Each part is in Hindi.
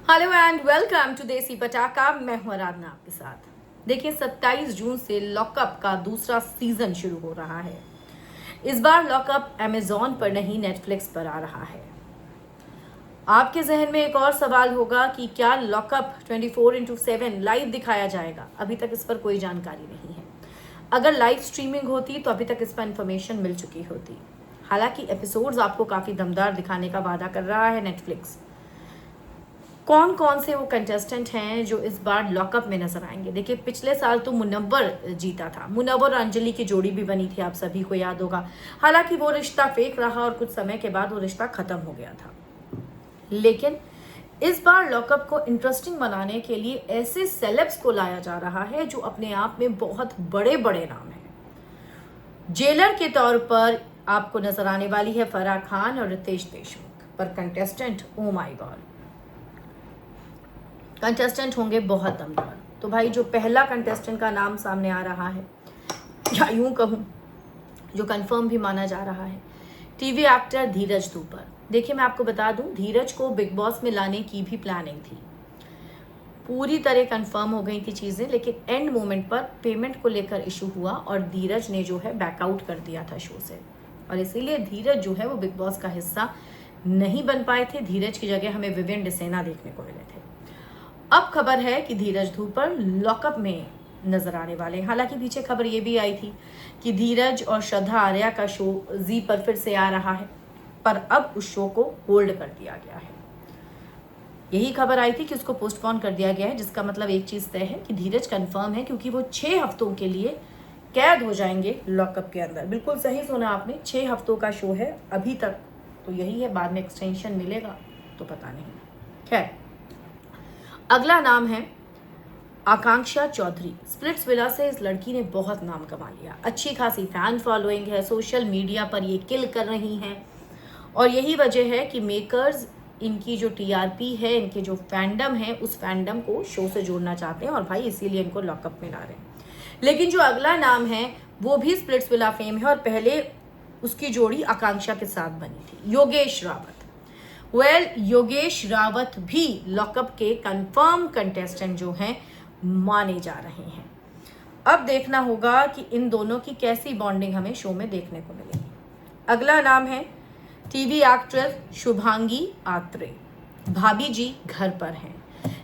हेलो एंड वेलकम टू देसी पटाखा। मैं हूं आराधना आपके साथ। देखिए 27 जून से लॉकअप का दूसरा सीजन शुरू हो रहा है। इस बार लॉकअप अमेजॉन पर नहीं, नेटफ्लिक्स पर आ रहा है। आपके जहन में एक और सवाल होगा कि क्या लॉकअप 24/7 लाइव दिखाया जाएगा? अभी तक इस पर कोई जानकारी नहीं है। अगर लाइव स्ट्रीमिंग होती तो अभी तक इस पर इंफॉर्मेशन मिल चुकी होती। हालांकि एपिसोड्स आपको काफी दमदार दिखाने का वादा कर रहा है नेटफ्लिक्स। कौन कौन से वो कंटेस्टेंट हैं जो इस बार लॉकअप में नजर आएंगे? देखिए पिछले साल तो मुनव्वर जीता था। मुनव्वर और अंजलि की जोड़ी भी बनी थी, आप सभी को याद होगा। हालांकि वो रिश्ता फेक रहा और कुछ समय के बाद वो रिश्ता खत्म हो गया था। लेकिन इस बार लॉकअप को इंटरेस्टिंग बनाने के लिए ऐसे सेलेब्स को लाया जा रहा है जो अपने आप में बहुत बड़े बड़े नाम हैं। जेलर के तौर पर आपको नजर आने वाली है फराह खान और रितेश देशमुख। पर contestant, oh my God, contestant होंगे बहुत दमदार। तो भाई जो पहला कंटेस्टेंट का नाम सामने आ रहा है, या यूं कहूं जो कंफर्म भी माना जा रहा है, टीवी एक्टर धीरज धूपर। देखिए मैं आपको बता दूं, धीरज को बिग बॉस में लाने की भी प्लानिंग थी। पूरी तरह कंफर्म हो गई थी चीजें, लेकिन एंड मोमेंट पर पेमेंट को लेकर इशू हुआ और धीरज ने जो है बैकआउट कर दिया था शो से। और इसीलिए धीरज जो है वो बिग बॉस का हिस्सा नहीं बन पाए थे। धीरज की जगह हमें विवेन डिसेना देखने को मिले थे। अब खबर है कि धीरज धूपर लॉकअप में नजर आने वाले हैं। हालांकि पीछे खबर ये भी आई थी कि धीरज और श्रद्धा आर्या का शो जी पर फिर से आ रहा है, पर अब उस शो को होल्ड कर दिया गया है। यही खबर आई थी कि उसको पोस्टपोन कर दिया गया है, जिसका मतलब एक चीज तय है कि धीरज कंफर्म है, क्योंकि वो 6 हफ्तों के लिए कैद हो जाएंगे लॉकअप के अंदर। बिल्कुल सही सुना आपने, 6 हफ्तों का शो है अभी तक, तो यही है। बाद में एक्सटेंशन मिलेगा तो पता नहीं। खैर, अगला नाम है आकांक्षा चौधरी। स्प्लिट्स विला से इस लड़की ने बहुत नाम कमा लिया। अच्छी खासी फैन फॉलोइंग है, सोशल मीडिया पर ये किल कर रही हैं। और यही वजह है कि मेकर्स इनकी जो टीआरपी है, इनके जो फैंडम है, उस फैंडम को शो से जोड़ना चाहते हैं और भाई इसीलिए इनको लॉकअप में ला रहे हैं। लेकिन जो अगला नाम है वो भी स्प्लिट्स विला फेम है और पहले उसकी जोड़ी आकांक्षा के साथ बनी थी, योगेश रावत। योगेश रावत भी लॉकअप के कंफर्म कंटेस्टेंट जो हैं माने जा रहे हैं। अब देखना होगा कि इन दोनों की कैसी बॉन्डिंग हमें शो में देखने को मिलेगी। अगला नाम है टीवी एक्ट्रेस शुभांगी आत्रे। भाभी जी घर पर हैं।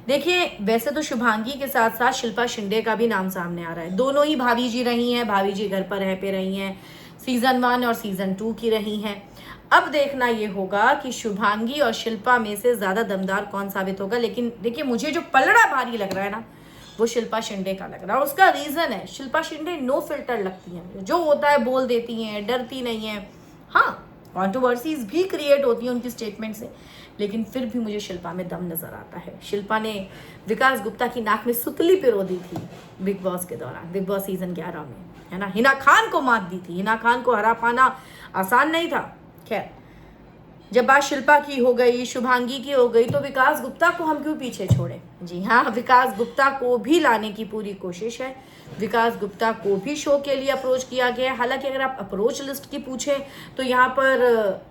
देखिए वैसे तो शुभांगी के साथ साथ शिल्पा शिंदे का भी नाम सामने आ रहा है। दोनों ही भाभी जी रही हैं, भाभी जी घर पर रह पे रही हैं, सीजन 1 और सीजन 2 की रही हैं। अब देखना ये होगा कि शुभांगी और शिल्पा में से ज्यादा दमदार कौन साबित होगा। लेकिन देखिए मुझे जो पलड़ा भारी लग रहा है ना, वो शिल्पा शिंदे का लग रहा है। और उसका रीजन है, शिल्पा शिंदे नो फिल्टर लगती हैं, जो होता है बोल देती हैं, डरती नहीं है। हाँ, कॉन्ट्रोवर्सीज भी क्रिएट होती हैं उनकी स्टेटमेंट से, लेकिन फिर भी मुझे शिल्पा में दम नजर आता है। शिल्पा ने विकास गुप्ता की नाक में सुतली पिरो दी थी बिग बॉस के दौरान, बिग बॉस सीजन 11 में, है ना। हिना खान को मात दी थी। हिना खान को हरा पाना आसान नहीं था। खैर, जब बात शिल्पा की हो गई, शुभांगी की हो गई, तो विकास गुप्ता को हम क्यों पीछे छोड़े? जी हाँ, विकास गुप्ता को भी लाने की पूरी कोशिश है। विकास गुप्ता को भी शो के लिए अप्रोच किया गया है। हालांकि अगर आप अप्रोच लिस्ट की पूछे तो यहाँ पर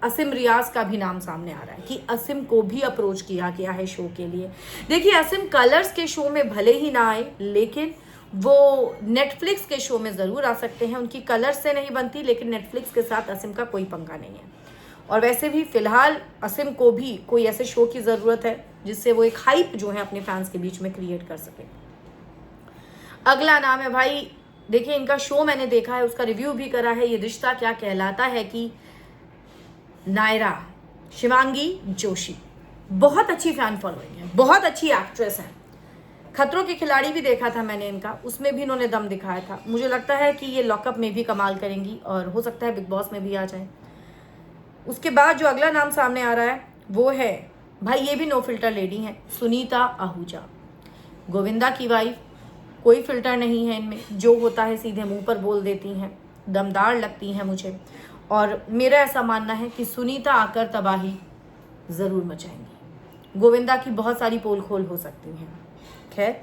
असीम रियाज का भी नाम सामने आ रहा है कि असीम को भी अप्रोच किया गया है शो के लिए। देखिए असीम कलर्स के शो में भले ही ना आए, लेकिन वो नेटफ्लिक्स के शो में जरूर आ सकते हैं। उनकी कलर्स से नहीं बनती, लेकिन नेटफ्लिक्स के साथ असीम का कोई पंगा नहीं है। और वैसे भी फिलहाल असीम को भी कोई ऐसे शो की जरूरत है जिससे वो एक हाइप जो है अपने फैंस के बीच में क्रिएट कर सके। अगला नाम है भाई, देखिए इनका शो मैंने देखा है, उसका रिव्यू भी करा है, ये रिश्ता क्या कहलाता है की नायरा शिवांगी जोशी। बहुत अच्छी फैन फॉलोइंग है, बहुत अच्छी एक्ट्रेस है। खतरों के खिलाड़ी भी देखा था मैंने इनका, उसमें भी इन्होंने दम दिखाया था। मुझे लगता है कि ये लॉकअप में भी कमाल करेंगी और हो सकता है बिग बॉस में भी आ जाए। उसके बाद जो अगला नाम सामने आ रहा है वो है भाई, ये भी नो फिल्टर लेडी है, सुनीता आहूजा। गोविंदा की वाइफ, कोई फिल्टर नहीं है इनमें, जो होता है सीधे मुंह पर बोल देती हैं, दमदार लगती हैं मुझे। और मेरा ऐसा मानना है कि सुनीता आकर तबाही ज़रूर मचाएंगी। गोविंदा की बहुत सारी पोल खोल हो सकती हैं। खैर,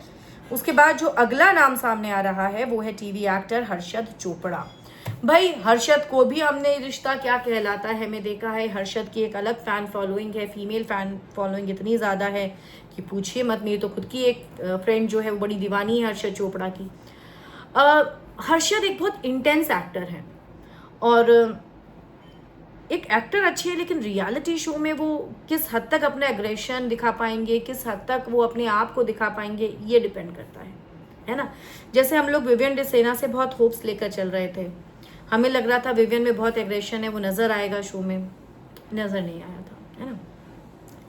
उसके बाद जो अगला नाम सामने आ रहा है वो है टीवी एक्टर हर्षद चोपड़ा। भाई हर्षद को भी हमने रिश्ता क्या कहलाता है में देखा है। हर्षद की एक अलग फैन फॉलोइंग है, फीमेल फैन फॉलोइंग इतनी ज़्यादा है कि पूछिए मत। मेरी तो खुद की एक फ्रेंड जो है वो बड़ी दीवानी है हर्षद चोपड़ा की। हर्षद एक बहुत इंटेंस एक्टर है और एक एक्टर अच्छी है, लेकिन रियलिटी शो में वो किस हद तक अपना एग्रेशन दिखा पाएंगे, किस हद तक वो अपने आप को दिखा पाएंगे, ये डिपेंड करता है ना। जैसे हम लोग विवियन डिसेना से बहुत होप्स लेकर चल रहे थे, हमें लग रहा था विवियन में बहुत एग्रेशन है, वो नज़र आएगा शो में, नज़र नहीं आया था, है ना।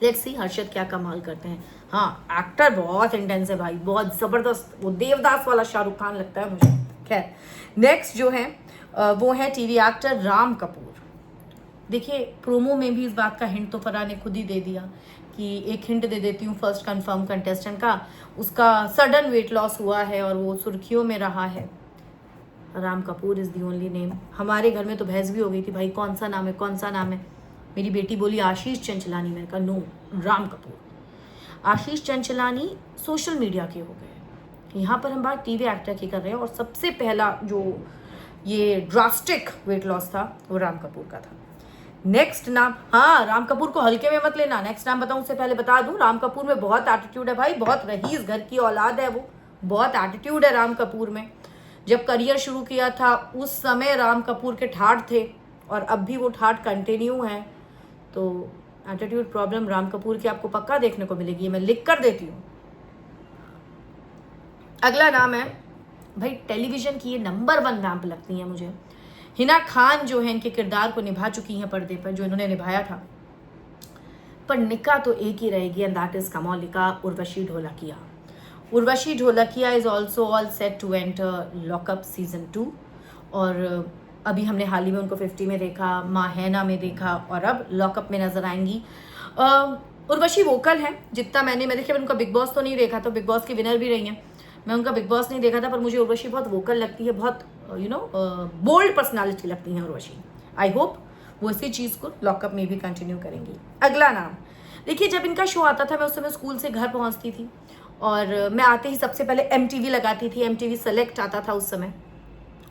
लेट्स सी हर्षद क्या कमाल करते हैं। हाँ एक्टर बहुत इंटेंस है भाई, बहुत ज़बरदस्त, वो देवदास वाला शाहरुख खान लगता है मुझे। खैर नेक्स्ट जो है वो है टीवी एक्टर राम कपूर। देखिए प्रोमो में भी इस बात का हिंट तो फरहान ने खुद ही दे दिया कि एक हिंट दे देती हूँ फर्स्ट कंफर्म कंटेस्टेंट का, उसका सडन वेट लॉस हुआ है और वो सुर्खियों में रहा है। Ram Kapoor is the only name. हमारे घर में तो बहस भी हो गई थी भाई कौन सा नाम है कौन सा नाम है। मेरी बेटी बोली आशीष चंचलानी, मैंने कहा नो राम कपूर। आशीष चंचलानी सोशल मीडिया के हो गए, यहाँ पर हम बात टीवी एक्टर की कर रहे हैं और सबसे पहला जो ये ड्रास्टिक वेट लॉस था वो राम कपूर का था। नेक्स्ट नाम, हाँ राम कपूर को हल्के में मत लेना, नेक्स्ट नाम बताऊं उससे पहले बता दूं राम कपूर में बहुत एटीट्यूड है भाई, बहुत रईस घर की औलाद है वो, बहुत एटीट्यूड है राम कपूर में। जब करियर शुरू किया था उस समय राम कपूर के ठाठ थे और अब भी वो ठाठ कंटिन्यू है, तो एटीट्यूड प्रॉब्लम राम कपूर की आपको पक्का देखने को मिलेगी, मैं लिख कर देती हूँ। अगला नाम है भाई, टेलीविजन की ये नंबर 1 रैंप लगती है मुझे, हिना खान जो है इनके किरदार को निभा चुकी हैं पर्दे पर जो इन्होंने निभाया था, पर निका तो एक ही रहेगी एंड दैट इज कमौलिका Urvashi Dholakia. Urvashi Dholakia is also all set to enter Lock Upp season 2 और अभी हमने हाल ही में उनको 50 में देखा, माँ हैना में देखा और अब लॉकअप में नजर आएंगी। उर्वशी वोकल है, जितना मैं देखिए उनका बिग बॉस तो नहीं देखा, तो बिग बॉस की विनर भी रही हैं, मैं उनका बिग बॉस नहीं देखा था, पर मुझे उर्वशी बहुत वोकल लगती है, बहुत बोल्ड पर्सनालिटी लगती है उर्वशी। आई होप वो इसी चीज़ को लॉकअप में भी कंटिन्यू करेंगी। अगला नाम देखिए, जब इनका शो आता था मैं उस समय स्कूल से घर पहुंचती थी और मैं आते ही सबसे पहले MTV लगाती थी, MTV सेलेक्ट आता था उस समय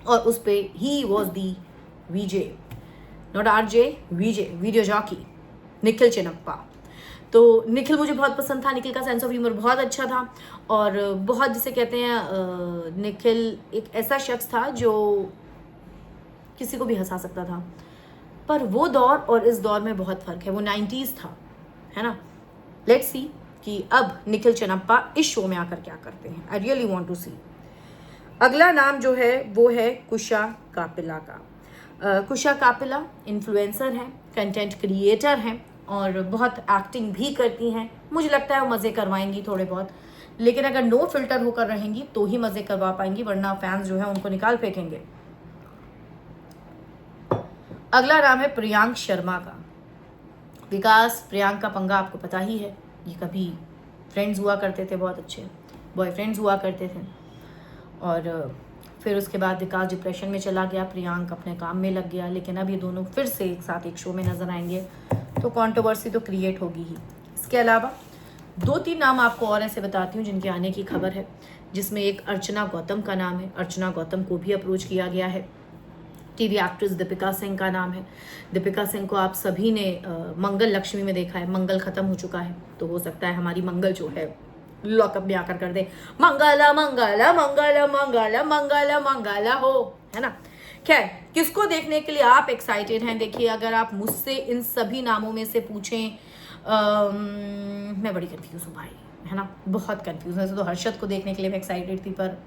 और उस पर he was the VJ, not RJ, VJ video jockey, Nikhil Chinappa. तो निखिल मुझे बहुत पसंद था, निखिल का सेंस ऑफ ह्यूमर बहुत अच्छा था और बहुत जिसे कहते हैं निखिल एक ऐसा शख्स था जो किसी को भी हंसा सकता था, पर वो दौर और इस दौर में बहुत फ़र्क है, वो 90s था, है ना। लेट्स सी कि अब निखिल चिनप्पा इस शो में आकर क्या करते हैं, आई रियली वांट टू सी। अगला नाम जो है वो है कुशा कापिला का। कुशा कापिला इन्फ्लुएंसर हैं, कंटेंट क्रिएटर हैं और बहुत एक्टिंग भी करती हैं, मुझे लगता है वो मज़े करवाएंगी थोड़े बहुत, लेकिन अगर नो फिल्टर होकर रहेंगी तो ही मज़े करवा पाएंगी, वरना फैंस जो है उनको निकाल फेंकेंगे। अगला नाम है प्रियांक शर्मा का। विकास प्रियांक का पंगा आपको पता ही है, ये कभी फ्रेंड्स हुआ करते थे, बहुत अच्छे बॉयफ्रेंड्स हुआ करते थे और फिर उसके बाद विकास डिप्रेशन में चला गया, प्रियांक अपने काम में लग गया, लेकिन अब ये दोनों फिर से एक साथ एक शो में नजर आएंगे तो कंट्रोवर्सी तो क्रिएट होगी ही। इसके अलावा 2-3 नाम आपको और ऐसे बताती हूँ जिनके आने की खबर है, जिसमें एक अर्चना गौतम का नाम है, अर्चना गौतम को भी अप्रोच किया गया है। टीवी एक्ट्रेस दीपिका सिंह का नाम है, दीपिका सिंह को आप सभी ने मंगल लक्ष्मी में देखा है, मंगल खत्म हो चुका है तो हो सकता है हमारी मंगल जो है लॉकअप में आकर कर दे मंगला मंगला मंगला मंगला मंगला मंगला हो, है ना। खैर किसको देखने के लिए आप एक्साइटेड हैं? देखिए अगर आप मुझसे इन सभी नामों में से पूछें मैं बड़ी कंफ्यूज हूँ भाई, है ना, बहुत कंफ्यूज। वैसे तो हर्षद को देखने के लिए मैं एक्साइटेड थी, पर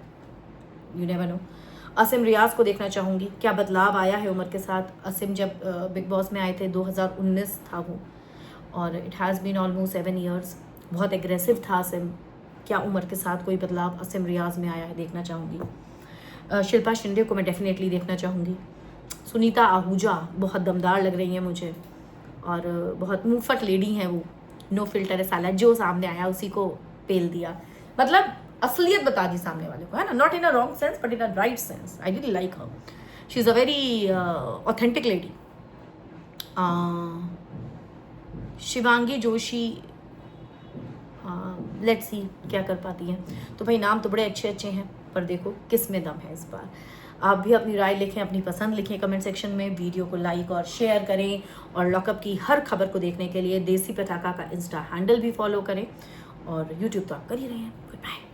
यू नेवर नो। असीम रियाज को देखना चाहूँगी, क्या बदलाव आया है उम्र के साथ। असीम जब बिग बॉस में आए थे 2019 था वो और it has been almost 7 years, बहुत एग्रेसिव था असीम, क्या उम्र के साथ कोई बदलाव असीम रियाज में आया है, देखना चाहूँगी। शिल्पा शिंदे को मैं डेफिनेटली देखना चाहूँगी। सुनीता आहूजा बहुत दमदार लग रही हैं मुझे और बहुत मुंहफट लेडी हैं वो, नो फिल्टर है साला, जो सामने आया उसी को पेल दिया, मतलब असलियत बता दी सामने वाले को, है ना, not in a wrong sense but in a right sense. I really like her, she is a very authentic lady. Shivangi Joshi, let's see क्या कर पाती हैं। तो भाई नाम तो बड़े अच्छे अच्छे हैं, पर देखो किस में दम है इस बार। आप भी अपनी राय लिखें, अपनी पसंद लिखें कमेंट सेक्शन में। वीडियो को लाइक और शेयर करें और लॉकअप की हर खबर को देखने के लिए देसी पटाखा का इंस्टा हैंडल भी फॉलो करें और यूट्यूब तो आप कर ही रहे हैं। Good bye.